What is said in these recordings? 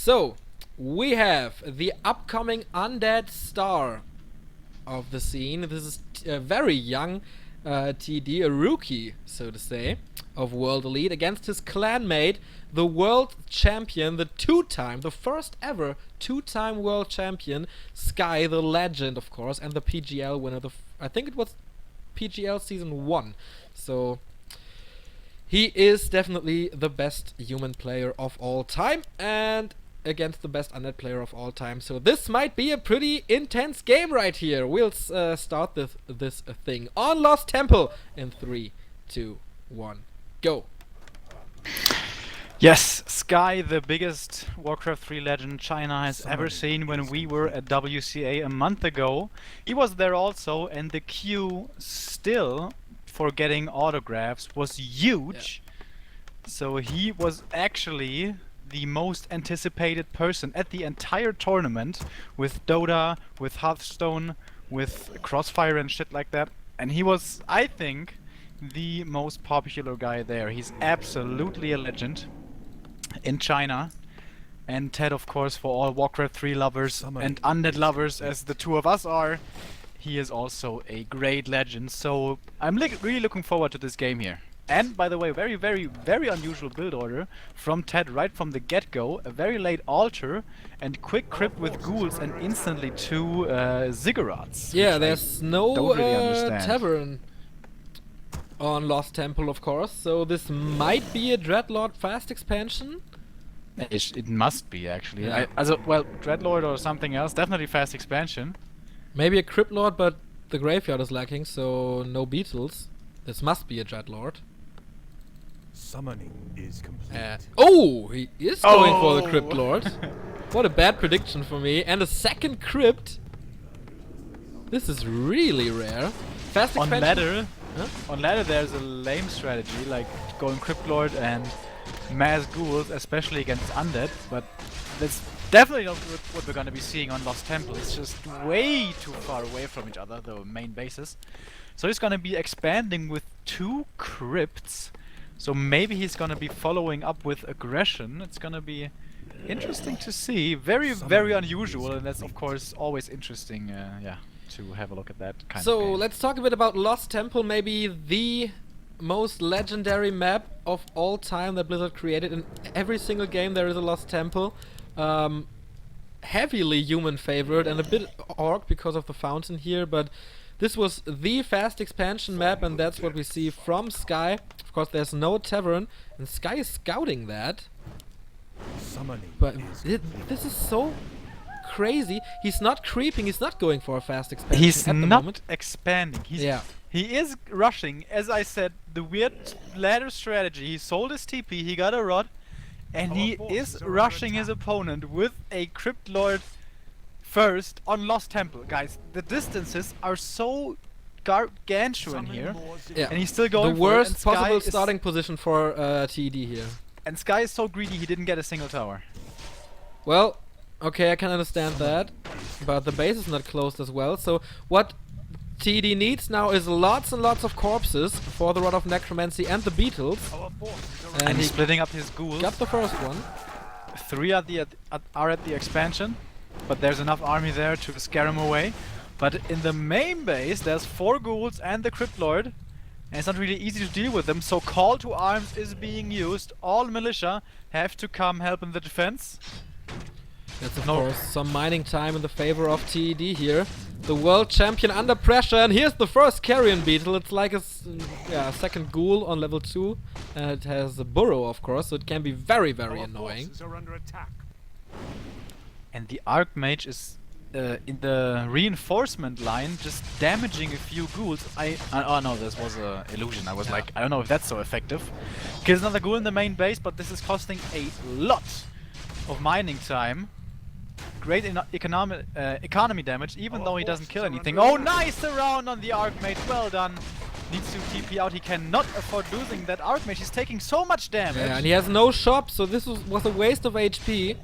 So, we have the upcoming undead star of the scene. This is a very young TeD, a rookie, so to say, of World Elite against his clanmate, the world champion, the first ever two-time world champion, Sky, the legend, of course, and the PGL winner. I think it was PGL Season 1. So, he is definitely the best human player of all time, and against the best undead player of all time. So this might be a pretty intense game right here. We'll start this thing on Lost Temple in 3, 2, 1, go. Yes, Sky, the biggest Warcraft 3 legend China has ever seen. When we were at WCA a month ago, he was there also, and the queue still for getting autographs was huge. Yeah. So he was actually the most anticipated person at the entire tournament, with Dota, with Hearthstone, with Crossfire and shit like that. And he was, I think, the most popular guy there. He's absolutely a legend in China. And TeD, of course, for all Warcraft 3 lovers and undead lovers, as the two of us are, he is also a great legend. So I'm really looking forward to this game here. And, by the way, very, very, very unusual build order from TeD right from the get-go. A very late altar and quick crypt with ghouls and instantly 2 ziggurats. Yeah, there's no really tavern on Lost Temple, of course. So this might be a Dreadlord fast expansion. It must be, actually. Yeah. Well, Dreadlord or something else. Definitely fast expansion. Maybe a Crypt Lord, but the graveyard is lacking, so no beetles. This must be a Dreadlord. Summoning is complete. Oh, he is going for the Crypt Lord. What a bad prediction for me. And a second Crypt. This is really rare. Fast expansion. On ladder, huh? On ladder there's a lame strategy, like going Crypt Lord and mass ghouls, especially against undead. But that's definitely not what we're gonna be seeing on Lost Temple. It's just way too far away from each other, the main bases. So he's gonna be expanding with 2 crypts. So maybe he's gonna be following up with aggression. It's gonna be interesting to see. Very, very unusual, and that's of course always interesting, yeah, to have a look at that kind of game. So let's talk a bit about Lost Temple, maybe the most legendary map of all time that Blizzard created. In every single game there is a Lost Temple. Heavily human favorite and a bit orc because of the fountain here, but this was the fast expansion map, and that's what we see from Sky. Of course, there's no tavern, and Sky is scouting that. But this is so crazy. He's not creeping, he's not going for a fast expansion. He's at the not moment. expanding. Yeah. He is rushing. As I said, the weird ladder strategy. He sold his TP, he got a rod, and he is rushing his opponent with a Crypt Lord first on Lost Temple. Guys, the distances are so gargantuan here, Yeah. and he's still going The for it, worst and Sky possible is- starting position for TeD here. And Sky is so greedy he didn't get a single tower. Well, okay, I can understand that, but the base is not closed as well. So what TeD needs now is lots and lots of corpses for the Rod of Necromancy and the beetles. And he he's splitting up his ghouls. got the first one. 3 are at the expansion, but there's enough army there to scare him away. But in the main base, there's 4 ghouls and the Crypt Lord, and it's not really easy to deal with them. So call to arms is being used. All militia have to come help in the defense. That's of course some mining time in the favor of TeD here. The world champion under pressure, and here's the first carrion beetle. It's like a second ghoul on level 2, and it has a burrow, of course, so it can be very, very annoying. And the Archmage is in the reinforcement line, just damaging a few ghouls. Oh no, this was an illusion. I was like, I don't know if that's so effective. Kills another ghoul in the main base, but this is costing a lot of mining time. Great economy damage, even though he doesn't kill anything. Oh, nice round on the Archmage. Well done. Needs to TP out. He cannot afford losing that Archmage. He's taking so much damage. Yeah, and he has no shop, so this was a waste of HP.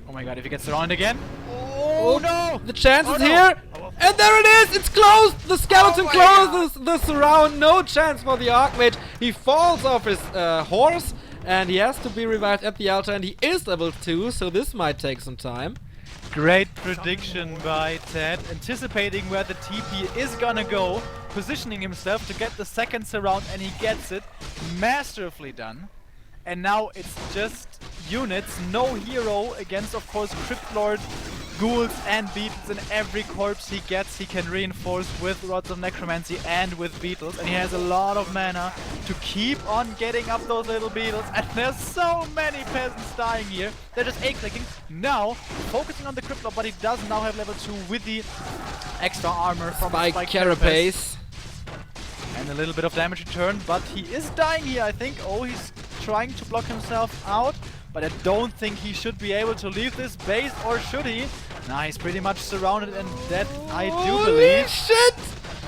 Oh my god, if he gets surrounded again. Oh no! The chance is here! And there it is! It's closed! The skeleton closes the surround. No chance for the Archmage. He falls off his horse and he has to be revived at the altar, and he is level 2, so this might take some time. Great prediction by TeD, anticipating where the TP is gonna go, positioning himself to get the second surround, and he gets it. Masterfully done. And now it's just units, no hero against, of course, Crypt Lord, ghouls and beetles. And every corpse he gets, he can reinforce with Rods of Necromancy and with beetles. And he has a lot of mana to keep on getting up those little beetles. And there's so many peasants dying here. They're just A-clicking. Now, focusing on the Crypt Lord, but he does now have level 2 with the extra armor from Spike Spike Carapace. and a little bit of damage return, but he is dying here, I think. Oh, he's trying to block himself out, but I don't think he should be able to leave this base, or should he? Nah, he's pretty much surrounded, and that I do Holy believe. shit!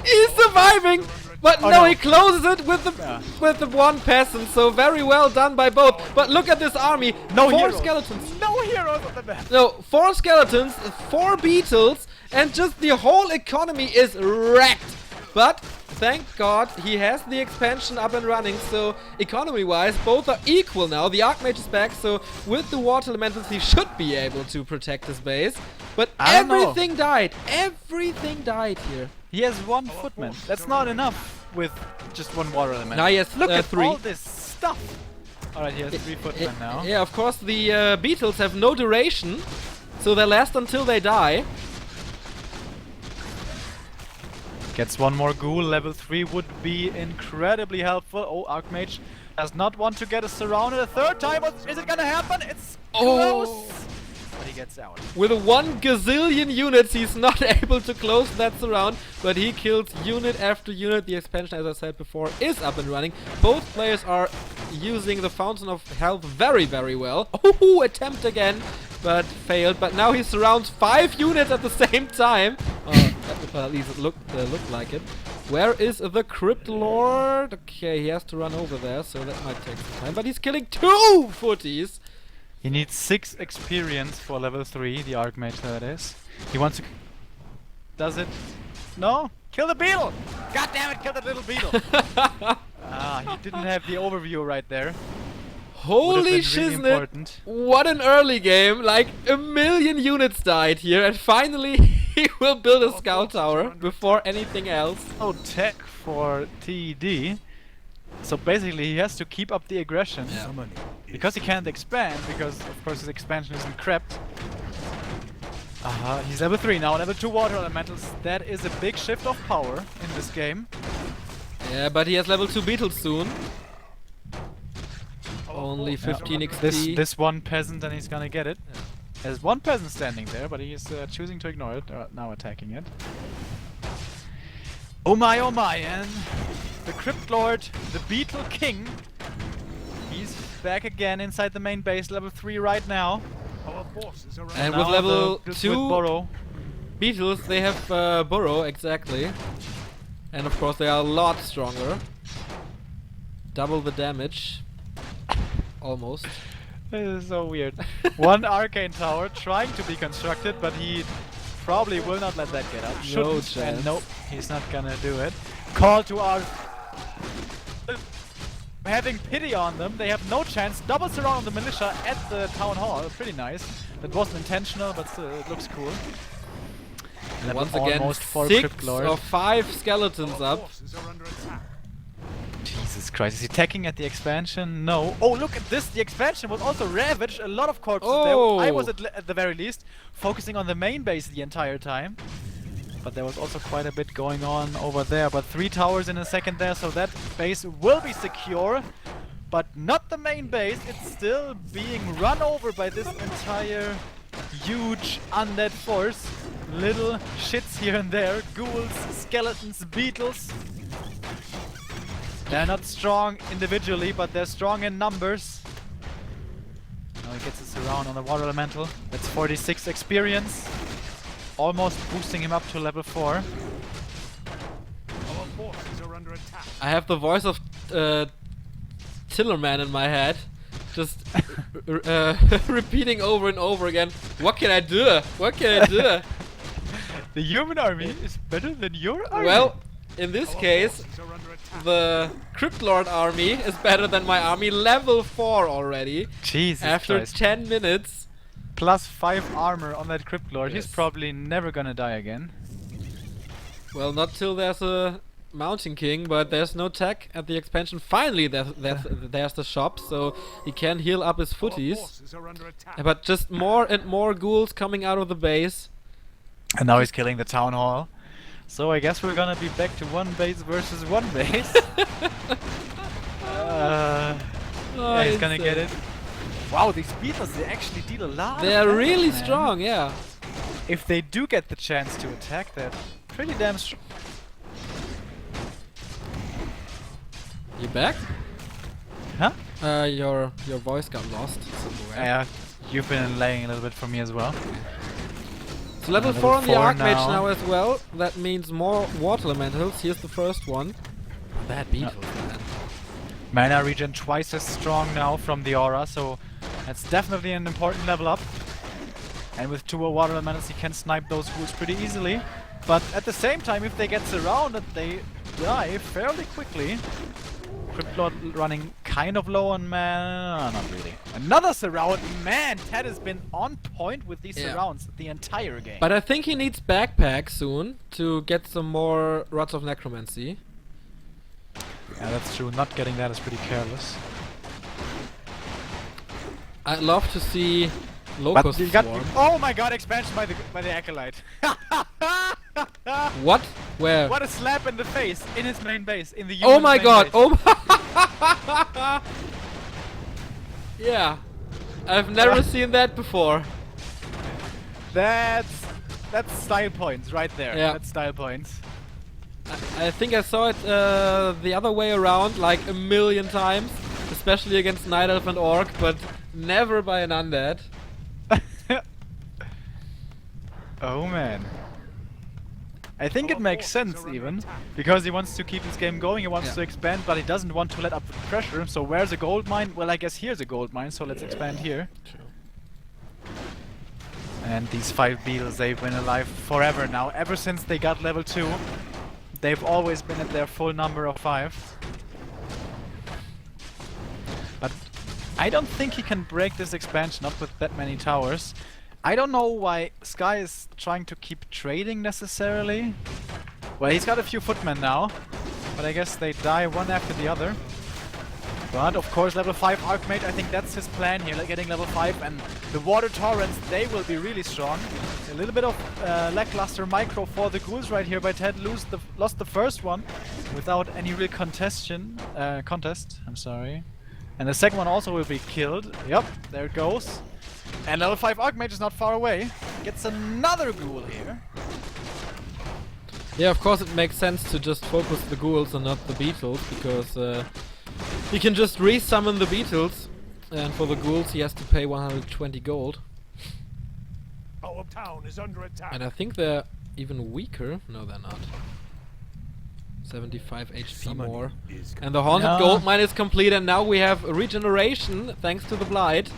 He's surviving! But Oh, no, no. he closes it with the one peasant, so very well done by both. But look at this army. No 4 heroes. skeletons. No heroes on the map. No, 4 skeletons, 4 beetles, and just the whole economy is wrecked. But thank God he has the expansion up and running, so economy-wise both are equal now. The Archmage is back, so with the water elementals he should be able to protect his base. But I don't know. everything died. Everything died here. He has 1 footman. That's not enough with just 1 water element. Now he has Look at 3. all this stuff. Alright, he has 3 footmen now. Yeah, of course the beetles have no duration, so they last until they die. Gets 1 more ghoul. Level 3 would be incredibly helpful. Oh, Archmage does not want to get us surrounded a 3rd time. Is it gonna happen? It's close. But he gets out. With 1 gazillion units, he's not able to close that surround, but he kills unit after unit. The expansion, as I said before, is up and running. Both players are using the Fountain of Health very, very well. Oh, attempt again, but failed. But now he surrounds 5 units at the same time. At least it looked like it. Where is the Crypt Lord? Okay, he has to run over there, so that might take some time. But he's killing 2 footies. He needs 6 experience for level 3, the Archmage that is. He wants to... Does it? No? Kill the beetle! God damn it, kill that little beetle! He didn't have the overview right there. Holy Really shiznit! important. What an early game! Like 1,000,000 units died here, and finally he will build a scout tower before anything else. No tech for TeD. So basically he has to keep up the aggression. Summoning Because he can't expand, because of course his expansion isn't crept. He's level 3 now, level 2 water elementals. That is a big shift of power in this game. Yeah, but he has level 2 beetles soon. Only 15 XP. This 1 peasant, and he's gonna get it. There's 1 peasant standing there, but he's choosing to ignore it. Now attacking it. Oh my, and the Crypt Lord, the Beetle King. He's back again inside the main base, level 3 right now. our forces are And Now with level with 2 Burrow. beetles, they have burrow, exactly. And of course they are a lot stronger. Double the damage. Almost. This is so weird. 1 arcane tower trying to be constructed, but he probably will not let that get up. Shouldn't, chance. and nope, he's not gonna do it. Call to our... Having pity on them, they have no chance. Double surround the militia at the town hall. Pretty nice. That wasn't intentional, but still, it looks cool. And Level once again, almost for 6 Crypt Lord. or 5 skeletons our up. forces are under attack. Jesus Christ, is he attacking at the expansion? No. Oh, look at this! The expansion was also ravaged. A lot of corpses there. I was at the very least focusing on the main base the entire time. But there was also quite a bit going on over there. But 3 towers in a second there, so that base will be secure. But not the main base. It's still being run over by this entire huge undead force. Little shits here and there. Ghouls, skeletons, beetles. They're not strong individually, but they're strong in numbers. Now he gets us around on the water elemental. That's 46 experience. Almost boosting him up to level 4. Our forces are under attack. I have the voice of Tillerman in my head. Just repeating over and over again. What can I do? What can I do? The human army is better than your army. Well, in this Our case, forces are under attack. the Crypt Lord army is better than my army. Level 4 already. Jesus After Christ. 10 minutes. Plus 5 armor on that Crypt Lord. He's Yes. probably never gonna die again. Well, not till there's a Mountain King, but there's no tech at the expansion. Finally, there's the shop, so he can heal up his Our footies. forces are under attack. But just more and more ghouls coming out of the base. And now he's killing the town hall. So I guess we're gonna be back to one base versus one base. Yeah, he's gonna get it. Wow, these beetles, they actually deal a lot. They're of really damage, man. strong, yeah. If they do get the chance to attack, they're pretty damn strong. You back? Huh? Your voice got lost somewhere. Yeah, you've been laying a little bit for me as well. So level Level 4 on the 4 Archmage now. now as well. That means more water elementals. Here's the first one. That beetle, man. Mana regen twice as strong now from the aura, so that's definitely an important level up. And with 2 water elementals, he can snipe those ghouls pretty easily. But at the same time, if they get surrounded, they die fairly quickly. Crypt Lord running kind of low on mana. Not really. Another surround. Man, TeD has been on point with these Yeah. surrounds the entire game. But I think he needs backpack soon to get some more Rods of Necromancy. Yeah, that's true. Not getting that is pretty careless. I'd love to see But Locust you got Swarm. oh my god, expansion by the Acolyte. What? Where? What a slap in the face in his main base in the Oh human's my main god! base. Oh Yeah. I've never seen that before. That's style points right there. Yeah. That's style points. I think I saw it the other way around like a million times, especially against Night Elf and Orc, but never by an undead. Oh man. I think it Our makes forces sense are under even, attack. because he wants to keep this game going, he wants Yeah. to expand, but he doesn't want to let up the pressure. So where's a gold mine? Well, I guess here's a gold mine, so let's expand here. And these 5 beetles, they've been alive forever now. Ever since they got level 2, they've always been at their full number of 5. But I don't think he can break this expansion up with that many towers. I don't know why Sky is trying to keep trading necessarily. Well, he's got a few footmen now, but I guess they die one after the other. But of course, level 5 Archmage, I think that's his plan here, like getting level 5, and the water torrents, they will be really strong. A little bit of lackluster micro for the ghouls right here by TeD. Lost the first one without any real contest. I'm sorry. And the second one also will be killed. Yep, there it goes. And level 5 Archmage is not far away. Gets another ghoul here. Yeah, of course it makes sense to just focus the ghouls and not the beetles, because he can just resummon the beetles, and for the ghouls he has to pay 120 gold. Our town is under attack. And I think they're even weaker. No, they're not. 75 HP more. And the Haunted Yeah. Gold Mine is complete, and now we have regeneration thanks to the Blight.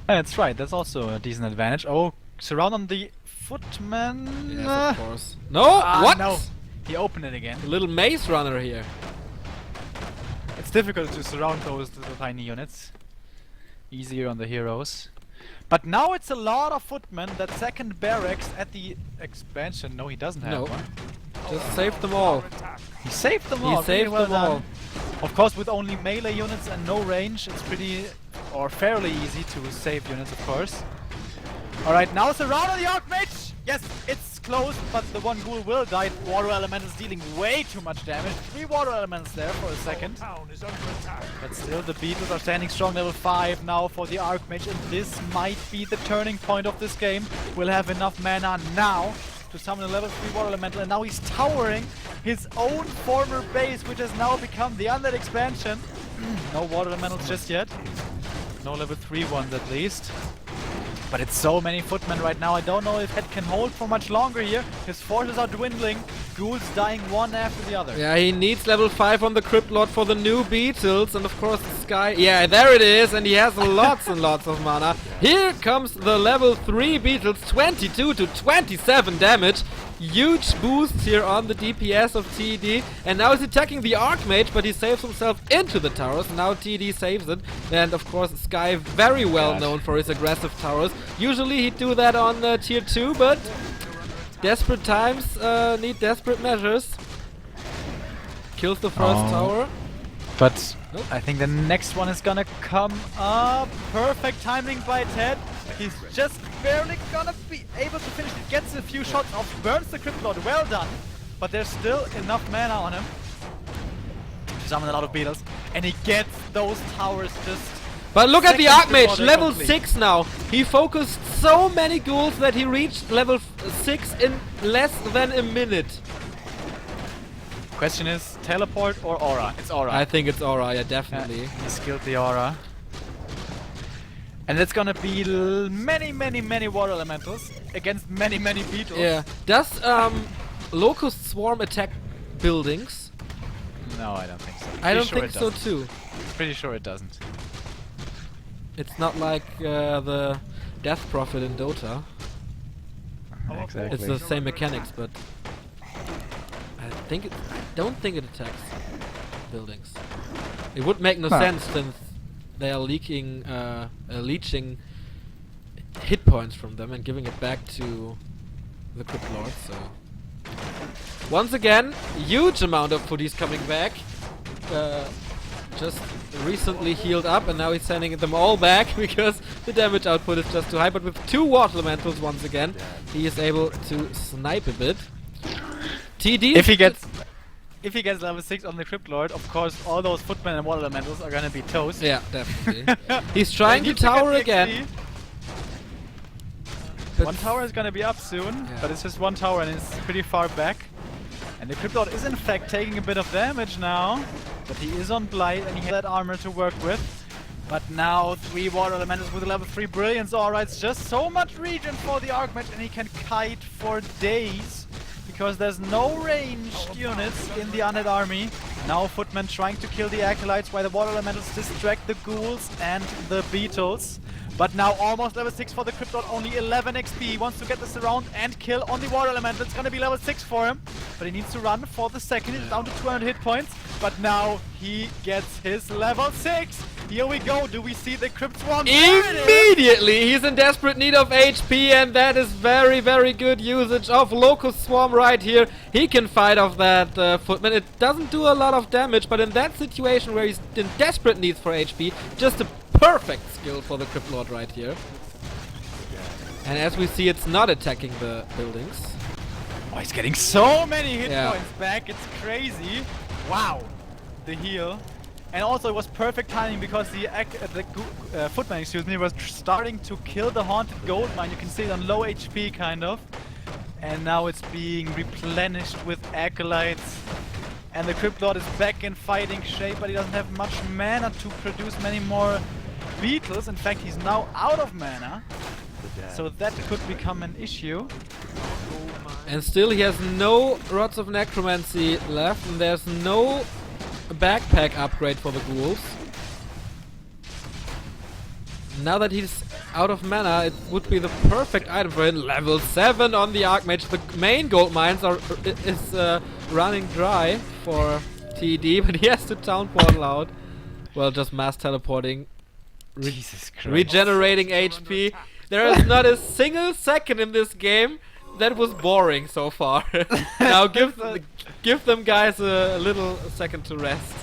That's right, that's also a decent advantage. Oh, surround on the footman. Yes, of course. No! What? No, he opened it again. A little maze runner here. It's difficult to surround those little tiny units. Easier on the heroes. But now it's a lot of footmen. That second barracks at the expansion. No, he doesn't have No. one. Just save them all. Under attack. He saved them He all. saved really well them all. done. Of course, with only melee units and no range, it's pretty or fairly easy to save units, of course. Alright, now surround on the Archmage! Yes, it's close, but the one ghoul will die. Water Elemental is dealing way too much damage. 3 Water Elementals there for a second. Our town is under attack. But still, the Beatles are standing strong, level 5 now for the Archmage, and this might be the turning point of this game. We'll have enough mana now to summon a level 3 Water Elemental, and now he's towering his own former base, which has now become the Undead expansion. No Water Elementals just yet. No level 3 ones at least. But it's so many footmen right now, I don't know if TeD can hold for much longer here. His forces are dwindling. ghouls dying one after the other. Yeah, he needs level 5 on the Crypt Lord for the new beetles, and of course the Sky. Yeah, there it is, and he has lots and lots of mana. Here comes the level 3 beetles, 22 to 27 damage. Huge boost here on the DPS of TeD, and now he's attacking the Archmage, but he saves himself into the towers. Now TeD saves it, and of course Sky very well known for his aggressive towers. Usually he'd do that on tier 2, but desperate times need desperate measures. Kills the first tower. But Nope. I think the next one is gonna come up. Perfect timing by TeD. He's just barely gonna be able to finish it. Gets a few shots off, burns the Crypt Lord. Well done. But there's still enough mana on him to summon a lot of beetles. And he gets those towers just... But look at the seconds before Archmage, they're level complete. 6 now. He focused so many ghouls that he reached level 6 in less than a minute. Question is, teleport or aura? It's aura. I think it's Aura, yeah, definitely. He skilled the aura. And it's gonna be many water elementals against many beetles. Yeah. Does Locust Swarm attack buildings? No, I don't think so. I don't Pretty think sure so it doesn't. too. Pretty sure it doesn't. It's not like the Death Prophet in Dota. Exactly. It's the same mechanics, but I don't think it attacks buildings. It would make no Huh. sense since they are leaching hit points from them and giving it back to the Crypt Lord. So once again, huge amount of footies coming back. Just recently healed up, and now he's sending them all back because the damage output is just too high. But with 2 water elementals once again, he is able to snipe a bit. TeD If he gets level 6 on the Crypt Lord, of course all those footmen and water elementals are gonna be toast. yeah, definitely. He's trying to He took tower the again. XP. but One tower is gonna be up soon, Yeah. but it's just one tower and it's pretty far back. And the Crypt Lord is in fact taking a bit of damage now, but he is on Blight and he has that armor to work with. But now 3 water elementals with a level 3 brilliance aura. It's just so much regen for the Archmage, and he can kite for days because there's no ranged units in the undead army. Now footmen trying to kill the acolytes while the water elementals distract the ghouls and the beetles. But now almost level 6 for the Crypt Lord, only 11 XP. He wants to get this around and kill on the water elemental. It's gonna be level 6 for him, but he needs to run for the second. He's down to 200 hit points, but now he gets his level 6. Here we go. Do we see the Crypt Swarm? There it is. immediately he's in desperate need of HP, and that is very good usage of Locust Swarm right here. He can fight off that footman. It doesn't do a lot of damage, but in that situation where he's in desperate need for HP, just a perfect skill for the Crypt Lord right here. And as we see, it's not attacking the buildings. Oh, he's getting so many hit Yeah. points back. It's crazy. Wow. The heal. And also it was perfect timing because the footman, excuse me, was starting to kill the haunted gold mine. You can see it on low HP kind of. And now it's being replenished with acolytes. And the Crypt Lord is back in fighting shape, but he doesn't have much mana to produce many more beetles. In fact, he's now out of mana. So that could become an issue. And still he has no Rods of Necromancy left, and there's no backpack upgrade for the ghouls. Now that he's out of mana, it would be the perfect item for him. Level 7 on the Archmage. The main gold mines is running dry for TeD, but he has to town portal out. Well, just mass teleporting, Jesus Christ. regenerating HP. There is not a single second in this game that was boring so far. Now give them guys a little second to rest.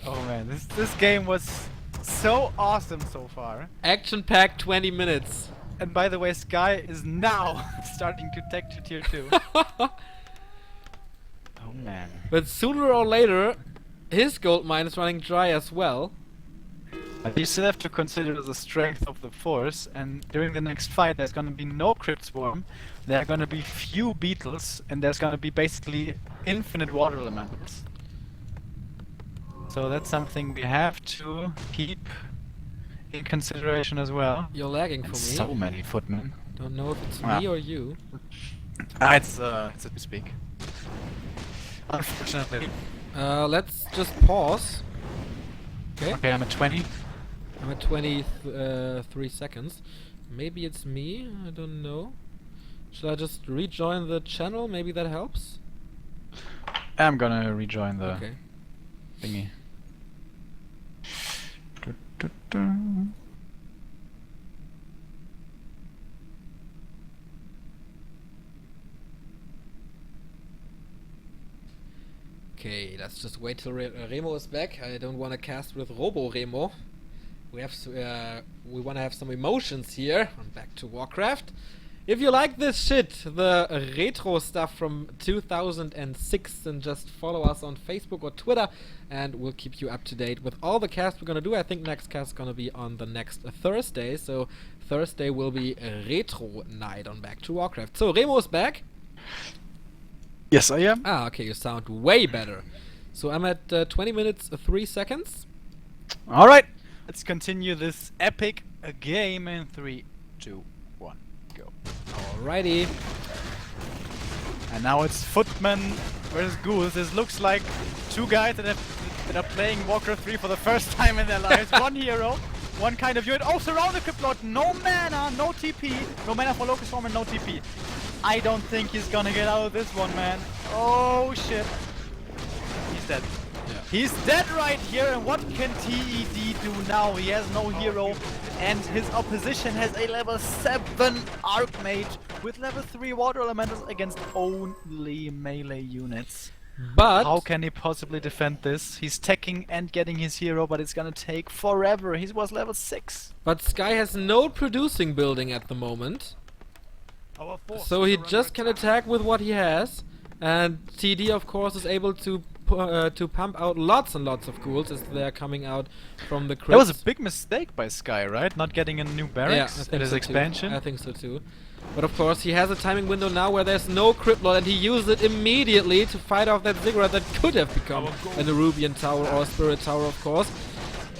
Oh man, this game was so awesome so far. Action-packed 20 minutes. And by the way, Sky is now starting to tech to tier 2. Oh man. But sooner or later, his gold mine is running dry as well. But you still have to consider the strength of the force, and during the next fight there's gonna be no Crypt Swarm, there are gonna be few beetles, and there's gonna be basically infinite water elementals. So that's something we have to keep in consideration as well. You're lagging for And me. so many footmen. Don't know if it's Ah. me or you. It's to speak. Unfortunately. Let's just pause. Okay. Okay, I'm at 20. I'm at 23 seconds. Maybe it's me. I don't know. Should I just rejoin the channel? Maybe that helps. I'm gonna rejoin the Okay. thingy. Okay, let's just wait till Remo is back. I don't want to cast with Robo Remo. We want to have some emotions here. I'm back to Warcraft. If you like this shit, the retro stuff from 2006, then just follow us on Facebook or Twitter, and we'll keep you up to date with all the casts we're gonna do. I think next cast is gonna be on the next Thursday, so Thursday will be a retro night on Back to Warcraft. So Remo is back. Yes, I am. Ah, okay, you sound way better. So I'm at 20 minutes 3 seconds. All right, let's continue this epic game in 3, 2, 1, go. Alrighty. And now it's Footman versus Ghouls. This looks like two guys that are playing Warcraft 3 for the first time in their lives. One hero, one kind of unit. Oh, surrounded Criplord. No mana, no TP. No mana for Locust Form and no TP. I don't think he's gonna get out of this one, man. Oh shit. He's dead. Yeah. He's dead right here, and what can TED do now? He has no hero, and his opposition has a level 7 Archmage with level 3 Water Elementals against only melee units. But How can he possibly defend this? He's teching and getting his hero, but it's gonna take forever. He was level 6. Sky has no producing building at the moment. Our forces So he are under just can attack with what he has, and TD of course is able to pump out lots and lots of ghouls as they are coming out from the crypts. That was a big mistake by Sky, right? Not getting a new Yeah, I barracks think at his so expansion. Too. I think so too. But of course he has a timing window now where there's no crypt lord, and he used it immediately to fight off that ziggurat that could have become an Nerubian tower or a spirit tower, of course.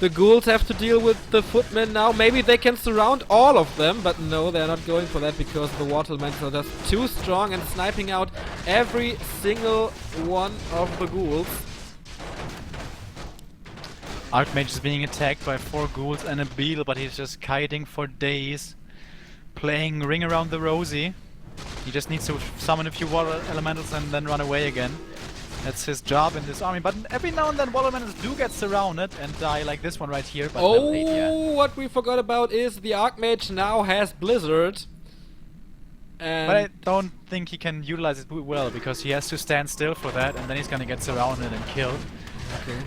The ghouls have to deal with the footmen now. Maybe they can surround all of them, but no, they're not going for that because the water elementals are just too strong and sniping out every single one of the ghouls. Archmage is being attacked by 4 ghouls and a beetle, but he's just kiting for days. Playing Ring Around the Rosie. He just needs to summon a few water elementals and then run away again. That's his job in this army, but every now and then water elementals do get surrounded and die, like this one right here. But level 8, yeah. What we forgot about is the Archmage now has Blizzard. And But I don't think he can utilize it well, because he has to stand still for that, and then he's gonna get surrounded and killed. okay.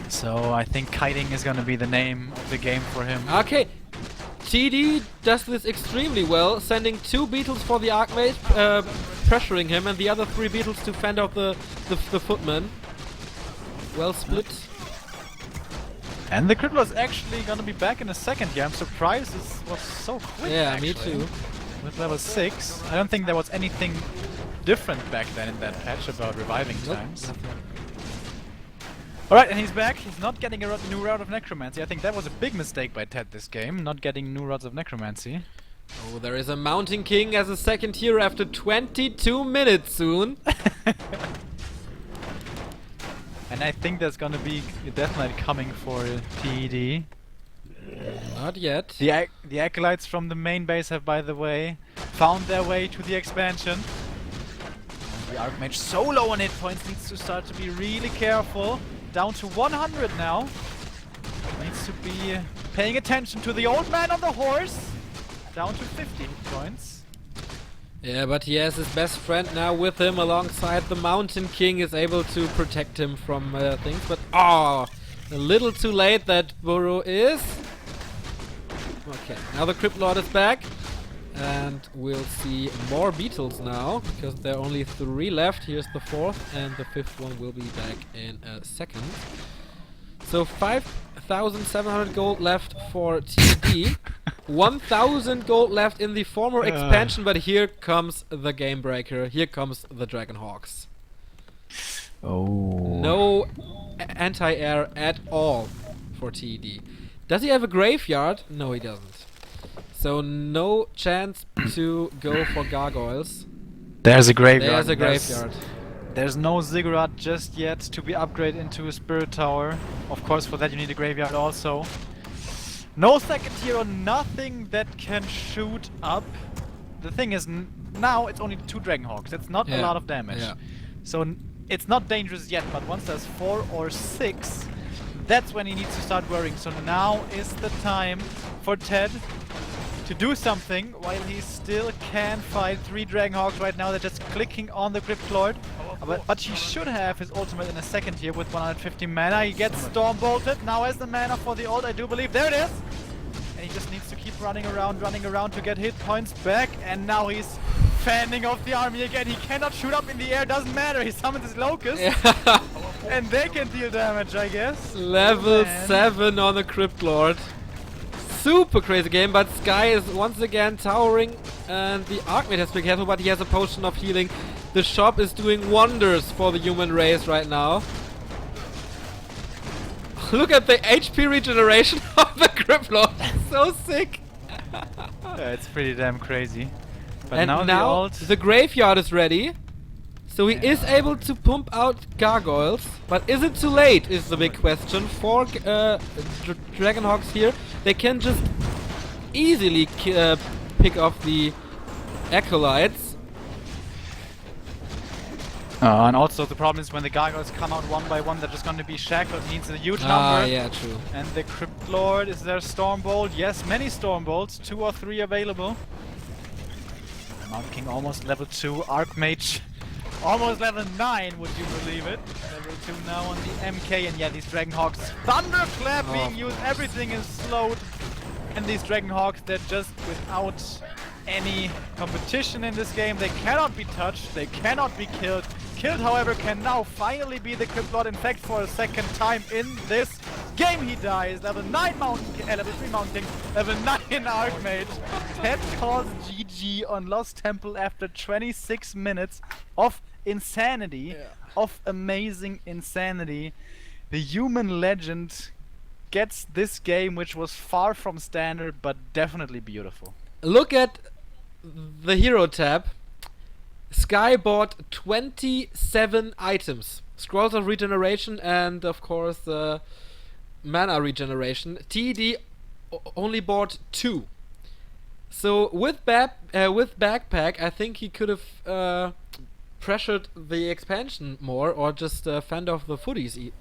So I think kiting is gonna be the name of the game for him. Okay, TD does this extremely well, sending 2 beetles for the Archmage, pressuring him, and the other 3 beetles to fend off the footman. Well split. And the Crippler's actually gonna be back in a second here. I'm surprised this was so quick. Yeah, actually. me too. With level 6. I don't think there was anything different back then in that patch about reviving Nope, times. nothing. Alright, and he's back. He's not getting a new route of Necromancy. I think that was a big mistake by TeD this game, not getting new routes of Necromancy. Oh, there is a Mountain King as a second hero after 22 minutes soon. And I think there's gonna be a Death Knight coming for TED. Not yet. The Acolytes from the main base have, by the way, found their way to the expansion. The Archmage so low on hit points needs to start to be really careful. Down to 100 now. Needs to be paying attention to the old man on the horse. Down to 50 hit points. Yeah, but he has his best friend now with him alongside the Mountain King, is able to protect him from things. But a little too late that Burrow is. Okay, now the Crypt Lord is back. And we'll see more beetles now, because there are only 3 left. Here's the 4th, and the 5th one will be back in a second. So 5,700 gold left for TD. 1,000 gold left in the former expansion, but here comes the game breaker. Here comes the Dragonhawks. Oh. No anti-air at all for TD. Does he have a graveyard? No, he doesn't. So no chance to go for gargoyles. There's a graveyard. There's a graveyard. There's no ziggurat just yet to be upgraded into a spirit tower. Of course, for that you need a graveyard also. No second hero, nothing that can shoot up. The thing is, now it's only 2 Dragonhawks. That's not a lot of damage. Yeah. So it's not dangerous yet, but once there's 4 or 6, that's when he needs to start worrying. So now is the time for TeD to do something while he still can fight 3 Dragonhawks right now. They're just clicking on the Crypt Lord. But he should have his ultimate in a second here with 150 mana. He gets Storm Bolted. Now has the mana for the ult, I do believe. There it is! And he just needs to keep running around to get hit points back. And now he's fanning off the army again. He cannot shoot up in the air, doesn't matter. He summons his Locust. And they can deal damage, I guess. Level 7 on the Crypt Lord. Super crazy game, but Sky is once again towering and the Archmage has to be careful, but he has a potion of healing. The shop is doing wonders for the human race right now. Look at the HP regeneration of the Crypt Lord. So sick. Yeah, it's pretty damn crazy. But And now the graveyard is ready. So he is able to pump out gargoyles, but is it too late is the big question. 4 Dragonhawks here. They can just easily pick off the acolytes. And also the problem is when the gargoyles come out one by one, they're just going to be shackled. Needs a huge number. Yeah, true. And the Crypt Lord, is there Stormbolt? Yes, many Stormbolts, 2 or 3 available. Mountain King almost level 2, Archmage almost level 9, would you believe it? Level 2 now on the MK, and yeah, these Dragonhawks, Thunderclap being used, everything is slowed. And these Dragonhawks, they're just without any competition in this game. They cannot be touched, they cannot be killed. Killed, however, can now finally be the Crypt Lord. In fact, for a second time in this game he dies. Level 9 Mountain King, level 3 Mountain King, level 9 Archmage. TeD calls GG on Lost Temple after 26 minutes of insanity, of amazing insanity. The human legend gets this game, which was far from standard, but definitely beautiful. Look at the hero tab. Sky bought 27 items. Scrolls of regeneration and of course mana regeneration. TeD only bought 2. So with backpack, I think he could have pressured the expansion more, or just fend off the footies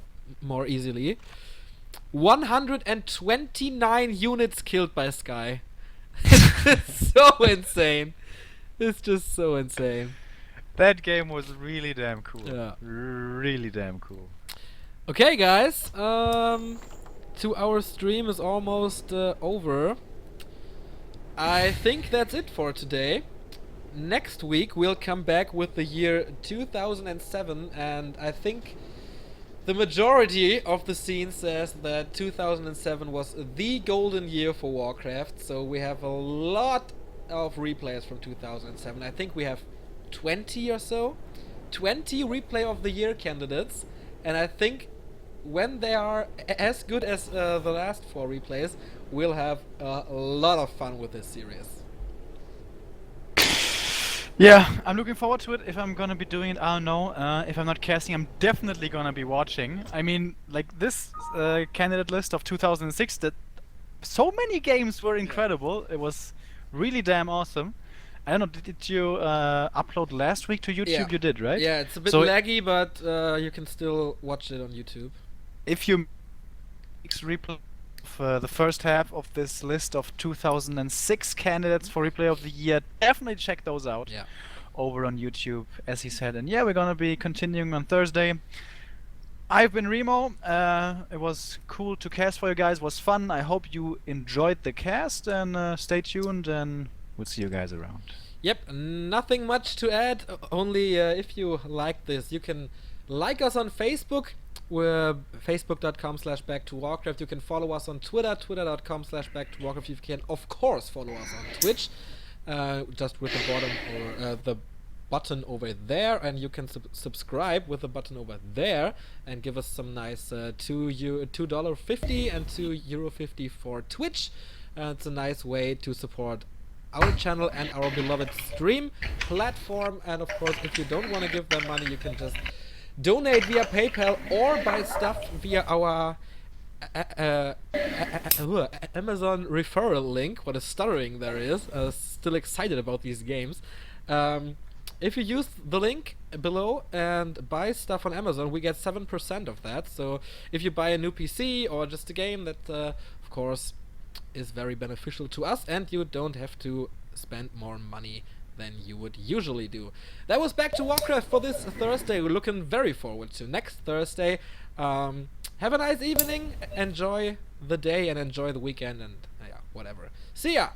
more easily. 129 units killed by Sky. It's so insane. It's just so insane. That game was really damn cool. Yeah. Really damn cool. Okay, guys. 2-hour stream is almost over. I think that's it for today. Next week we'll come back with the year 2007, and I think the majority of the scene says that 2007 was the golden year for Warcraft. So we have a lot of replays from 2007. I think we have 20 or so. 20 replay of the year candidates. And I think when they are as good as the last 4 replays, we'll have a lot of fun with this series. Yeah, I'm looking forward to it. If I'm gonna be doing it, I don't know. If I'm not casting, I'm definitely gonna be watching. I mean, like this candidate list of 2006, that so many games were incredible. It was really damn awesome. I don't know, did you upload last week to YouTube? Yeah. You did, right? Yeah, it's a bit So laggy, but you can still watch it on YouTube. if you replay of the first half of this list of 2006 candidates for replay of the year, definitely check those out. Yeah. Over on YouTube, as he said. And yeah, we're gonna be continuing on Thursday. I've been Remo. It was cool to cast for you guys. It was fun. I hope you enjoyed the cast, and stay tuned, and we'll see you guys around. Yep, nothing much to add. Only if you like this, you can like us on Facebook. We're facebook.com/back2warcraft. You can follow us on Twitter, twitter.com/back2warcraft. You can, of course, follow us on Twitch, just with the bottom or the button over there, and you can subscribe with the button over there and give us some nice $2.50 and €2.50 for Twitch. It's a nice way to support our channel and our beloved stream platform. And of course, if you don't want to give them money, you can just donate via PayPal or buy stuff via our Amazon referral link. What a stuttering there is. Still excited about these games. If you use the link below and buy stuff on Amazon, we get 7% of that. So if you buy a new PC or just a game, that of course is very beneficial to us, and you don't have to spend more money than you would usually do. That was Back to Warcraft for this Thursday. We're looking very forward to next Thursday. Have a nice evening, enjoy the day and enjoy the weekend, and yeah, whatever. See ya!